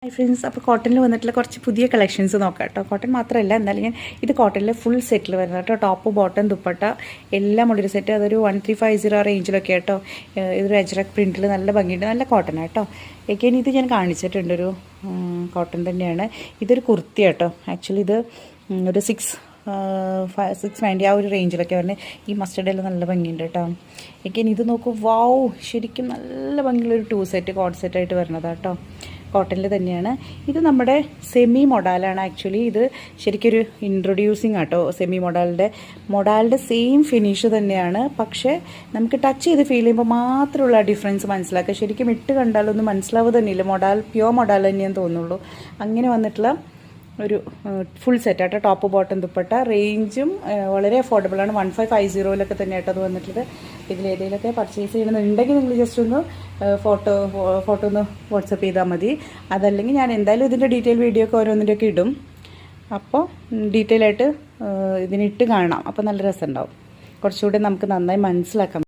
Hi friends, അപ്പോൾ കോട്ടണിൽ വന്നിട്ടുള്ള കുറച്ച് പുതിയ കളക്ഷൻസ് നോക്കാം കേട്ടോ. കോട്ടൺ മാത്രമല്ല, എന്നാലും ഞാൻ ഇത് കോട്ടണിൽ ഫുൾ സെറ്റിൽ വരുന്നത് കേട്ടോ. ടോപ്പ് ബോട്ടം ദുപ്പട്ട എല്ലാം ഉള്ളൊരു സെറ്റ്. അതൊരു 1350 റേഞ്ചിലൊക്കെ കേട്ടോ. ഇതൊരു അജ്രക് പ്രിൻറ്റിൽ നല്ല ഭംഗിയുണ്ട്, നല്ല കോട്ടൺ കേട്ടോ. എഗെയിൻ ഇത് ഞാൻ കാണിച്ചിട്ടുണ്ട്, ഒരു കോട്ടൺ തന്നെയാണ്. ഇതൊരു കുർത്തി കേട്ടോ. ആക്ച്വലി ഇത് ഒരു 690 ആ ഒരു റേഞ്ചിലൊക്കെ വരുന്നത്. ഈ മസ്റ്റർഡെല്ലാം നല്ല ഭംഗിയുണ്ട് കേട്ടോ. എഗെയിൻ ഇത് നോക്കൂ, വാവ്, ശരിക്കും നല്ല ഭംഗിയുള്ളൊരു 2 സെറ്റ് കോഡ് സെറ്റായിട്ട് വരുന്നതാണ് കേട്ടോ. കോട്ടണിൽ തന്നെയാണ്. ഇത് നമ്മുടെ സെമി മൊഡാലാണ്. ആക്ച്വലി ഇത് ശരിക്കൊരു ഇൻട്രൊഡ്യൂസിങ് ആട്ടോ. സെമി മൊഡാലിൻ്റെ സെയിം ഫിനിഷ് തന്നെയാണ്. പക്ഷേ നമുക്ക് ടച്ച് ചെയ്ത് ഫീൽ ചെയ്യുമ്പോൾ മാത്രമുള്ള ഡിഫറൻസ് മനസ്സിലാക്കുക. ശരിക്കും ഇട്ട് കണ്ടാലൊന്നും മനസ്സിലാവുക തന്നെയില്ല. പ്യുവർ മൊഡാൽ തന്നെയാന്ന് തോന്നുള്ളൂ. അങ്ങനെ വന്നിട്ടുള്ള ഒരു ഫുൾ സെറ്റാട്ടോ. ടോപ്പ് ബോട്ടം ദുപ്പട്ട റേഞ്ചും വളരെ അഫോർഡബിളാണ്. 1550 തന്നെയാട്ടോ അത് വന്നിട്ടുള്ളത്. ഇതിലേതെങ്കിലുമൊക്കെ പർച്ചേസ് ചെയ്യണമെന്നുണ്ടെങ്കിൽ നിങ്ങൾ ജസ്റ്റ് ഒന്ന് ഫോട്ടോ ഒന്ന് വാട്സപ്പ് ചെയ്താൽ മതി. അതല്ലെങ്കിൽ ഞാൻ എന്തായാലും ഇതിൻ്റെ ഡീറ്റെയിൽ വീഡിയോ ഒക്കെ ഓരോന്നിൻ്റെയൊക്കെ ഇടും. അപ്പോൾ ഡീറ്റെയിൽ ആയിട്ട് ഇതിനിട്ട് കാണാം. അപ്പോൾ നല്ല രസമുണ്ടാവും. കുറച്ചുകൂടി നമുക്ക് നന്നായി മനസ്സിലാക്കാം.